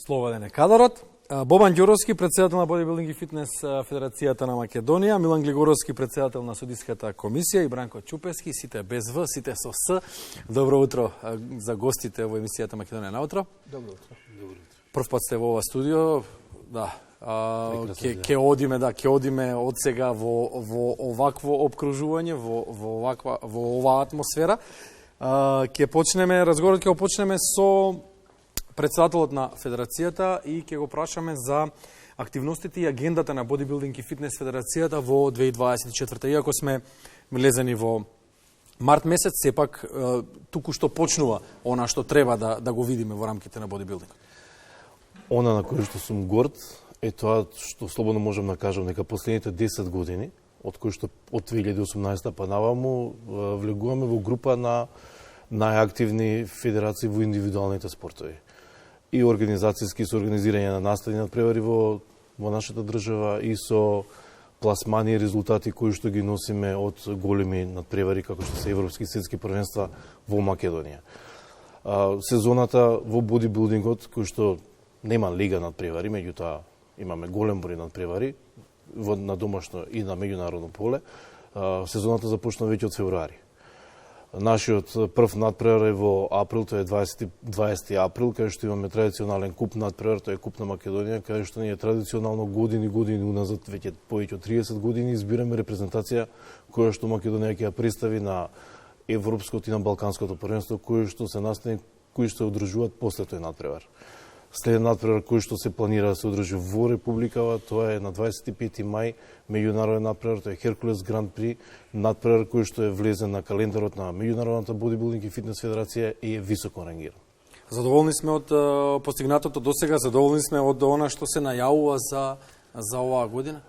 Слободен е кадарот. Бобан Ѓуровски, председател на Бодибилдинг и фитнес Федерацијата на Македонија, Милан Глигоровски, председател на Судиската комисија и Бранко Чупевски, сите без В, сите со С. Добро утро за гостите во емисијата Македонија наутро. Добро утро. Прв пат сте во ова студио, да. Ќе одиме од сега во овакво опкружување, во оваа атмосфера. Ќе почнеме разговорот, ќе почнеме со председателот на Федерацијата и ќе го прашаме за активностите и агендата на Бодибилдинг и фитнес Федерацијата во 2024. Иако сме влезени во март месец, сепак туку што почнува она што треба да го видиме во рамките на бодибилдинг. Она на кој што сум горд е тоа што слободно можам да кажам дека последните 10 години, од кои што од 2018 па наваму влегуваме во група на најактивни федерации во индивидуалните спортови. И организацијски со организирање на наставни надпревари во нашата држава и со пласмани и резултати кои што ги носиме од големи надпревари како што се европски и светски првенства во Македонија. Сезоната во бодибилдингот кој што нема лига надпревари, меѓутоа имаме голем број надпревари на домашно и на меѓународно поле. Сезоната започна веќе од февруари. Нашиот прв надпревар е во април, тоа е 20 април, кај што имаме традиционален куп надпревар, тоа е Куп на Македонија, кај што ние традиционално години уназад, веќе повеќе од 30 години, избираме репрезентација која што Македонија ќе ја представи на европското и на балканското првенство, кои што се настани, кои што се одржуваат после тој надпревар. Следен надпревар кој што се планира да се одржи во Републикава, тоа е на 25 мај, меѓународен надпревар, тоа е Херкулес Гранд При, надпревар кој што е влезен на календарот на Меѓународната бодибилдинг и фитнес федерација и е високо рангиран. Задоволни сме од постигнатото досега, задоволни сме од она што се најавува за оваа година?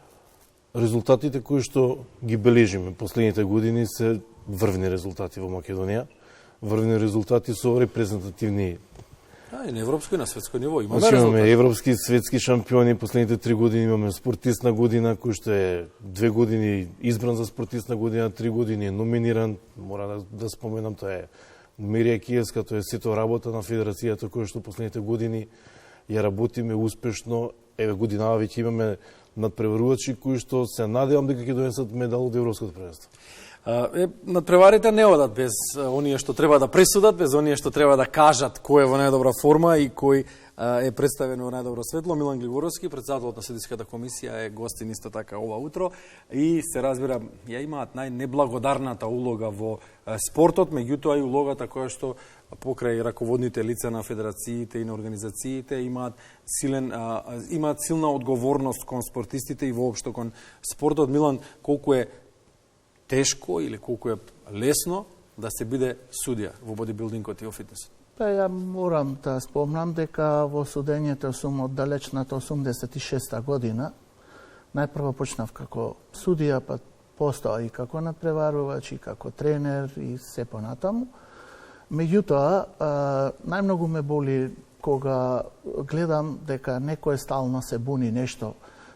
Резултатите кои што ги бележиме последните години се врвни резултати во Македонија, врвни резултати со репрезентативни. И на европско и на светско ниво имаме резултати. Имаме европски и светски шампиони, последните 3 години имаме спортист на година, кој што е 2 години избран за спортист на година, 3 години е номиниран, мора да споменам, тоа е Мирија Киевска, тоа е сето работа на федерацијата која што последните години ја работиме успешно. Еве годинава веќе имаме надпреварувачи кои што се надевам дека ќе донесат медал од европското првенство. Надпреварите не одат без оние што треба да пресудат, без оние што треба да кажат кој е во најдобра форма и кој е представен во најдобро светло. Милан Глигоровски, председателот на Судиската комисија, е гостин исто така ова утро и се разбира, ја имаат најнеблагодарната улога во спортот, меѓутоа и улогата која што покрај раководните лица на федерациите и на организациите имаат силна одговорност кон спортистите и воопшто кон спортот. Милан, колку е тешко или колку е лесно да се биде судија во бодибилдингот и во фитнесот? Ја морам да спомнам дека во судењето сум од далечната 86-та година. Најпрво почнав како судија, па постаа и како надпреварувач, и како тренер и се понатаму. Меѓутоа, најмногу ме боли кога гледам дека некој стално се буни нешто,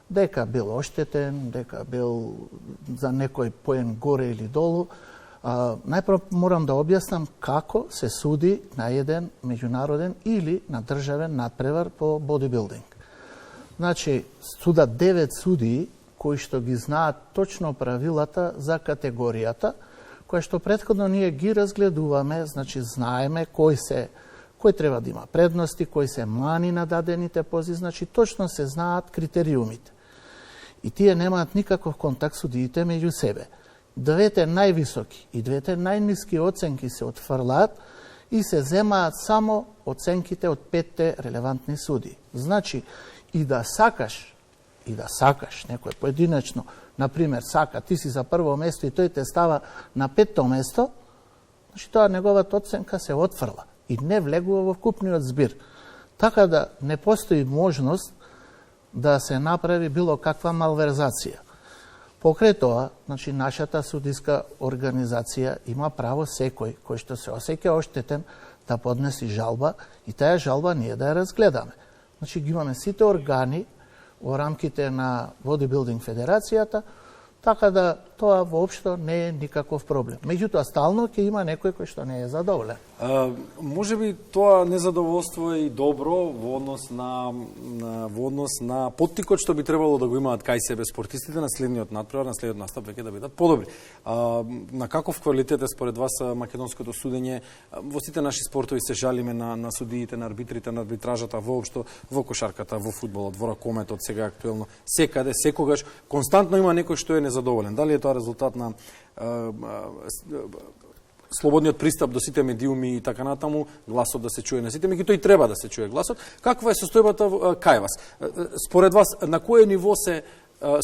дека бил оштетен, дека бил за некој поен горе или долу. Најпрво морам да објаснам како се суди на еден меѓународен или на државен надпревар по бодибилдинг. Значи, судат 9 судии кои што ги знаат точно правилата за категоријата, која што претходно ние ги разгледуваме, значи знаеме кој треба да има предности, кои се мани на дадените пози, значи точно се знаат критериумите. И тие немаат никаков контакт судиите меѓу себе. Двете највисоки и двете најниски оценки се отфрлаат и се земаат само оценките од 5 релевантни судии. Значи, и да сакаш некој поединечно, например, сака, ти си за прво место и тој те става на 5-то место, значи тоа неговата оценка се отфрла и не влегува во вкупниот збир. Така да не постои можност да се направи било каква малверзација. Покрај тоа, значи, нашата судиска организација има право секој кој што се осеќа оштетен да поднеси жалба и таа жалба ние да ја разгледаме. Значи, ги имаме сите органи во рамките на Бодибилдинг Федерацијата, така да тоа воопшто не е никаков проблем. Меѓутоа, стално ќе има некој кој што не е задоволен. Може би тоа незадоволство е и добро во однос на поттикот што би требало да го имаат кај себе спортистите на следниот надпревар, на следниот настап веќе да бидат подобри. На каков квалитет е според вас македонското судење? Во сите наши спортови се жалиме на судиите, на арбитрите, на арбитражата, воопшто во кошарката, во фудбалот, во ракометот, сега актуелно, секаде, секогаш, константно има некој што е незадоволен. Дали е тоа резултат на слободниот пристап до сите медиуми и така натаму, гласот да се чуе на сите, меѓутоа и треба да се чуе гласот. Каква е состојбата кај вас? Според вас, на кое ниво се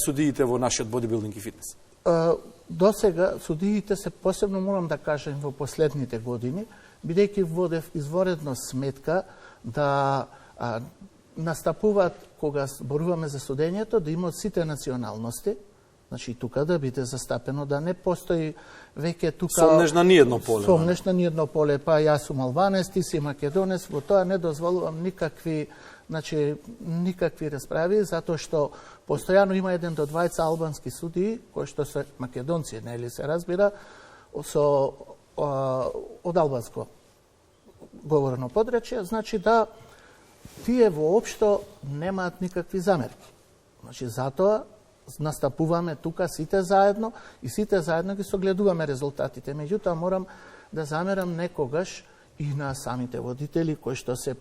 судиите во нашиот бодибилдинг и фитнес? До сега судиите се, посебно морам да кажем во последните години, бидејќи водев изворедно сметка да настапуваат, кога зборуваме за судењето, да имаат сите националности, значи тука да биде застапено, да не постои веќе тука... Сомнеш на ниедно поле. Сомнеш на ниедно поле, па јас сум албанец, ти си македонец, во тоа не дозволувам никакви расправи, затоа што постојано има 1 до 2 албански судии, кои што се македонци, нели се разбира, од албанско говорено подречје, значи да тие воопшто немаат никакви замерки. Значи затоа настапуваме тука сите заедно и сите заедно ги согледуваме резултатите. Меѓутоа морам да замерам некогаш и на самите водители кои што се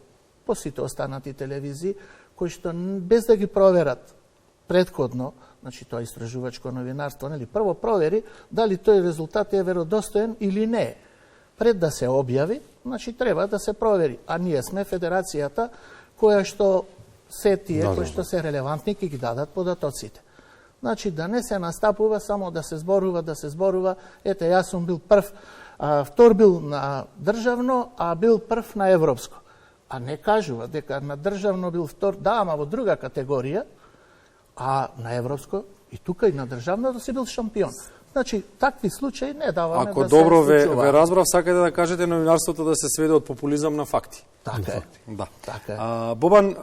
по сите останати телевизии, кои што без да ги проверат претходно, значи тоа истражувачко новинарство, нели, прво провери дали тој резултат е веродостоен или не. Пред да се објави, значи треба да се провери. А ние сме федерацијата која што се тие кои што се релевантни ќе ги дадат податоците. Значи да не се настапува само да се зборува, ете јас сум бил прв, втор бил на државно, а бил прв на европско. А не кажува дека на државно бил втор, да, ама во друга категорија, а на европско и тука и на државно да си бил шампион. Значи, такви случаи не даваме ако да се добро случуваат. ве разбрав, сакате да кажете новинарството да се сведе од популизам на факти. Така е. Да. Така е. Бобан,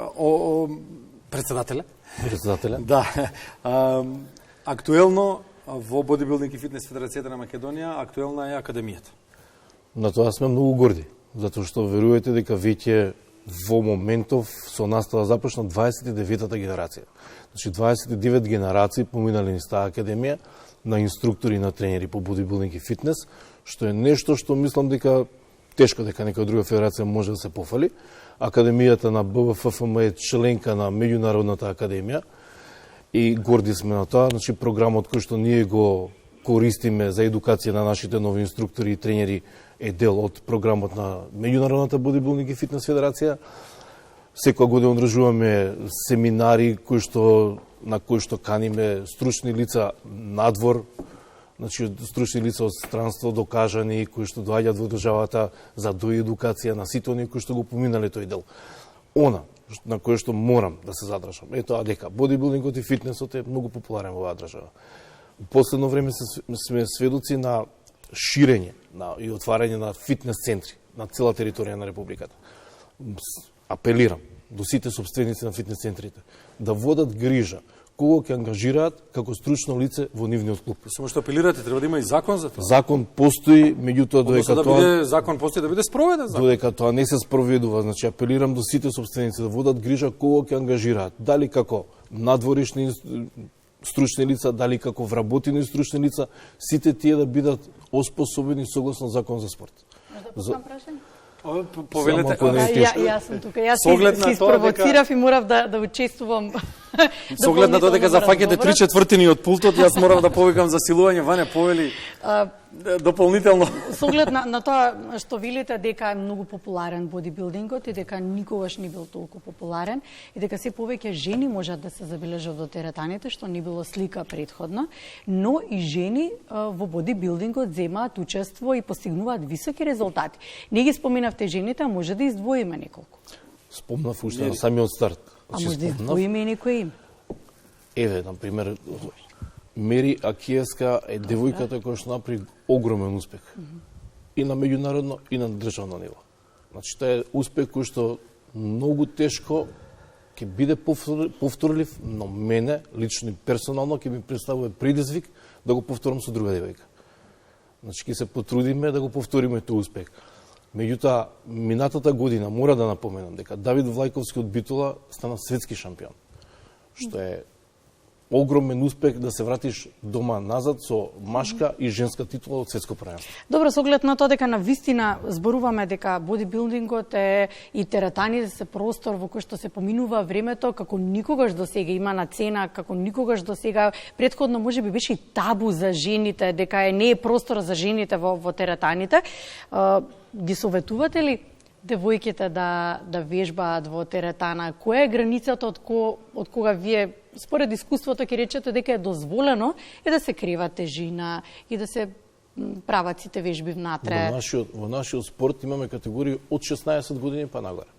председателе? Да. Актуелно во Бодибилдинг и фитнес федерацијата на Македонија, актуелна е академијата. На тоа сме многу горди, затоа што верувате дека веќе во моментов со настава започна 29-та генерација. Значи 29 генерации поминали низ таа академија на инструктори и на тренери по бодибилдинг и фитнес, што е нешто што мислам дека тешко дека некоја друга федерација може да се пофали. Академијата на БВФФМ е членка на Меѓународната академија и горди сме на тоа. Значи програмот кој што ние го користиме за едукација на нашите нови инструктори и тренери е дел од програмот на Меѓународната бодибилдинг и фитнес федерација. Секоја година одржуваме семинари на кои што каниме стручни лица надвор, значи стручни лица од странство докажани кои што доаѓаат во државата за доедукација на сите оние кои што го поминале тој дел. Она на кој што морам да се задржам е тоа дека бодибилдингот и фитнесот е многу популарен во оваа држава. Во последно време сме сведоци на ширење и отварање на фитнес центри на цела територија на републиката. Апелирам до сите собственици на фитнес центрите да водат грижа кого ќе ангажираат како стручно лице во нивниот клуб. Само што апелирате, треба да има и закон за тоа. Закон постои, меѓутоа закон да биде спроведен закон. Додека тоа не се спроведува, значи апелирам до сите собственици да водат грижа кого ќе ангажираат, дали како надворишни стручни лица, дали како вработени стручни лица, сите тие да бидат оспособени согласно закон за спорт. Може да поставам прашање? Повелете, јас сум тука. Јас се испровоцирав и морав да учествувам. Со оглед на тоа дека зафаќате 3/4 од пултот, јас морам да повикам за силување. Ваня, повели дополнително. Со оглед на тоа што велите дека е многу популарен бодибилдингот и дека никогаш не бил толку популарен и дека се повеќе жени можат да се забележат во теретаните, што не било слика претходно, но и жени во бодибилдингот земаат учество и постигнуваат високи резултати. Не ги споменавте жените, а може да издвоиме неколку. Спомнав уште на самиот старт. А може да издвоиме и некој име? Еве, например, Мери Акиевска е девојката која што направи огромен успех. И на меѓународно, и на државно ниво. Значи, тоа е успех кој што многу тешко ќе биде повторлив, но мене, лично и персонално, ќе ми представува предизвик да го повторам со друга девојка. Значи, ќе се потрудиме да го повториме тој успех. Меѓутоа, минатата година мора да напоменам дека Давид Влајковски од Битола стана светски шампион, што е огромен успех да се вратиш дома назад со машка и женска титула од светско првенство. Добро, со оглед на тоа дека на вистина зборуваме дека бодибилдингот е и теретаните се простор во кој што се поминува времето како никогаш досега, има на цена како никогаш досега. Претходно можеби беше и табу за жените, дека не е простор за жените во теретаните. Ги советувате ли девојките да вежбаат во теретана? Која е границата од кога вие според искуството ќе речете дека е дозволено и да се крива тежина и да се прават сите вежби внатре? Во нашиот спорт имаме категории од 16 години па нагоре.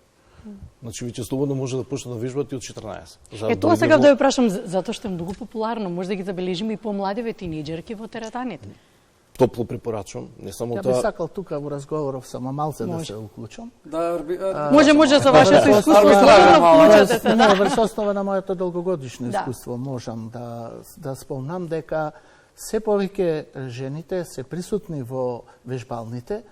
Значи, веќе слободно може да почне да вежбат и од 14. Тоа сега да ја прашам, затоа што е многу популарно. Може да ги забележиме и помладиве тинејџерки во теретаните. Топло препорачувам, не само Ја тоа. би сакал тука во разговоров само малце да се уклучам. Може со вашето искуство, слободно вклучате се, Не, да. врз основа на моето долгогодишно искуство можам да спомнам дека се повеќе жените се присутни во вежбалните,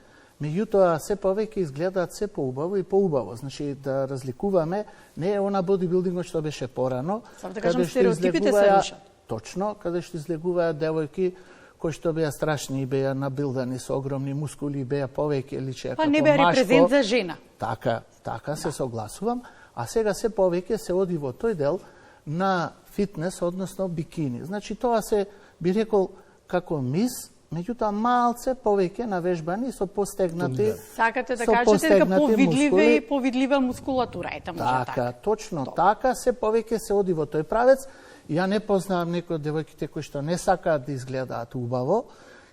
меѓутоа се повеќе изгледаат се поубаво и поубаво. Значи да разликуваме, не е она бодибилдингот што беше порано, Само да кажам, стереотипите се рушат. Точно, каде што излегуваат девојки кои што беа страшни и беа набилдани со огромни мускули, беа повеќе личеа како Па не машко. беа репрезент за жена. Така се согласувам, а сега се повеќе се оди во тој дел на фитнес, односно бикини. Значи тоа се би рекол како мис, меѓутоа малце повеќе навежбани со постегнати. Сакате да со кажете дека постегнати повидлива мускулатура, ете може така. Точно така, се повеќе се оди во тој правец. Ја не познавам некои од девојките кои што не сакаат да изгледаат убаво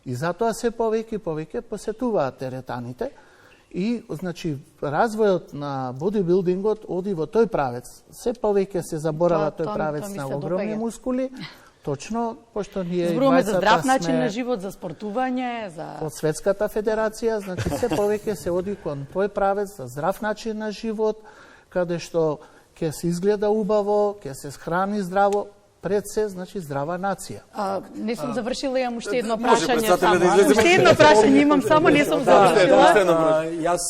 и затоа се повеќе посетуваат теретаните. И, значи, развојот на бодибилдингот оди во тој правец. Се повеќе се заборава тој правец на огромни мускули. Точно, пошто ние зборуваме за здрав начин на живот, за спортување, за од Светската федерација, значи се повеќе се оди кон тој правец за здрав начин на живот, каде што ќе се изгледа убаво, ќе се храни здраво, пред се, значи здрава нација. Не сум завршила, имам уште едно може прашање председателя само. да излезе Уште едно прашање имам само, не сум завршила. Јас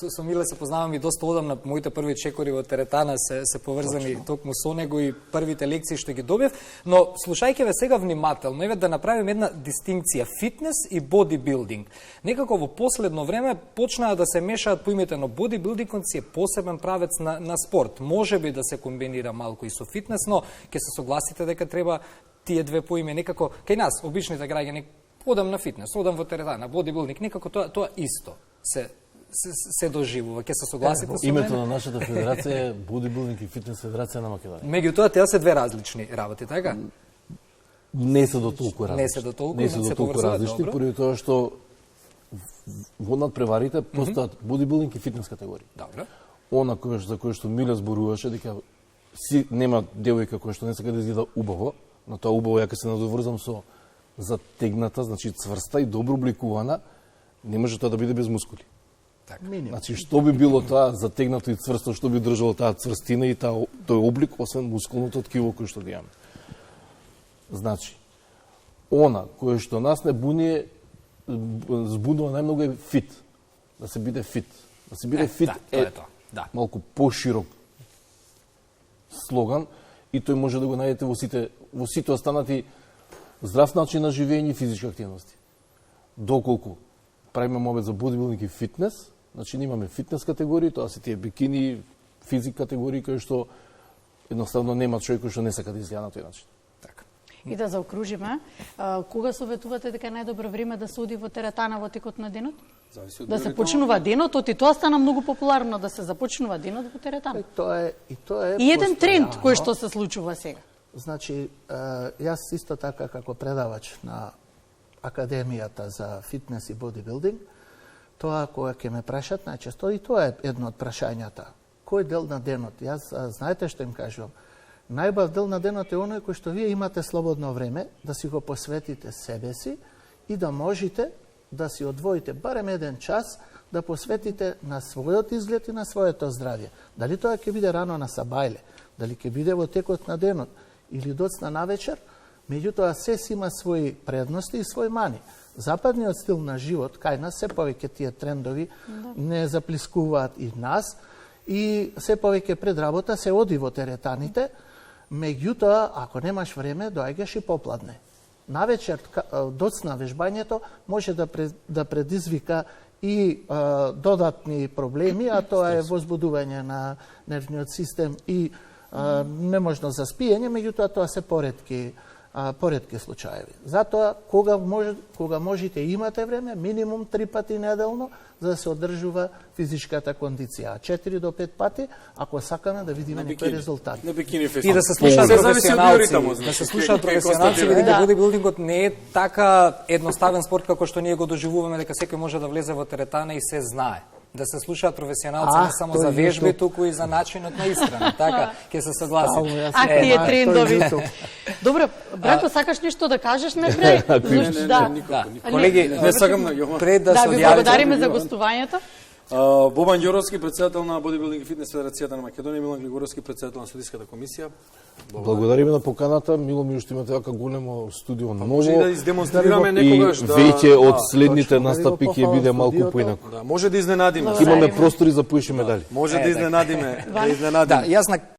со Миле се познавам и доста одамна, моите први чекори во теретана се поврзани токму со него и првите лекции што ги добив, но слушајќи ве сега внимателно, еве да направиме една дистинкција фитнес и бодибилдинг. Некако во последно време почнаа да се мешаат поимите, но бодибилдингот си е посебен правец на спорт. Можеби да се комбинира малку и со фитнес, но ќе се согласите дека треба тие две поиме некако кај нас обичните граѓани одам на фитнес, одам во теретана, бодибилдинг, некако тоа исто се доживува. Ќе се согласите со мене? Името на нашата федерација е Бодибилдинг и фитнес федерација на Македонија. Меѓутоа, тие се две различни работи, така? Не се до толку различни. Не се до толку, не се се до толку поврзуваат, различни, добро. поради тоа што во надпреварите постојат бодибилдинг и фитнес категории. Добро. Она за кој што Миле зборуваше дека нема девојка која што не сака да изгледа убаво, но тоа убаво ја се надоврзам со затегната, значи цврста и добро обликувана, не може тоа да биде без мускули. Значи, што би било тоа затегнато и цврсто, што би држало таа цврстина и тој облик, освен мускулното ткиво кој што го имаме. Значи, она кое што нас не буни, збунува најмногу е фит. Да се биде фит. Да се биде фит тоа е тоа. Да. малку поширок слоган и тој може да го најдете во сите останати здрав начин на живење и физички активности. Доколку правиме мобет за бодибилдинг и фитнес, значи имаме фитнес категории, тоа се тие бикини, физик категории кои што едноставно нема човек кој што не сака да изгледа на тој начин. Така. И да заокружиме, кога советувате дека е најдобро време да се оди во теретана во текот на денот? Да се почнува денот, и тоа стана многу популарно да се започнува денот во теретана. Тоа е И еден тренд постојано. кој што се случува сега. Значи, јас исто така како предавач на Академијата за фитнес и бодибилдинг, тоа кога ќе ме прашат најчесто, и тоа е едно од прашањата. Кој дел на денот? Јас знаете што им кажувам? Најбав дел на денот е оној кој што вие имате слободно време да си го посветите себе си и да можете да си одвоите барем еден час да посветите на својот изглед и на своето здравје. Дали тоа ќе биде рано на сабајле, дали ќе биде во текот на денот или доцна навечер, Меѓутоа, се си има своји предности и своји мани. Западниот стил на живот, кај нас се повеќе тие трендови не заплискуваат и нас, и се повеќе пред работа се оди во теретаните, меѓутоа, ако немаш време, доаѓаш и попладне. Навечер, доцна вежбањето може да предизвика и додатни проблеми, а тоа е возбудување на нервниот систем и неможно за спиење, меѓутоа тоа се поретки случаеви. Затоа, кога можете и имате време, минимум 3 пати неделно, за да се одржува физичката кондиција. 4 до 5 пати, ако сакаме да видиме некои резултати. И да се слушаат професионалци, да се слушаат професионалци, бидејќи бодибилдингот не е така едноставен спорт како што ние го доживуваме, дека секој може да влезе во теретана и се знае. Да се слушаат професионалци не само за вежби, туку и за начинот на исхрана. Така, ќе се согласим. Тие трендови. Добро, Бранко, сакаш нешто да кажеш на крај? Колеги, не сакам да ги пред да се ви благодариме за гостувањето. Бобан Ѓоровски, председател на Бодибилдинг и фитнес федерацијата на Македонија, Милан Глигоровски, председател на судиската комисија. Благодариме на поканата. Мило ми што имате така големо студио ново. Може да издемонстрираме некогаш да веќе од следните настапи ќе биде малку поинаку. Да, може да изненадиме. Имаме простори за поише медали. Може да изненадиме, Да, јас на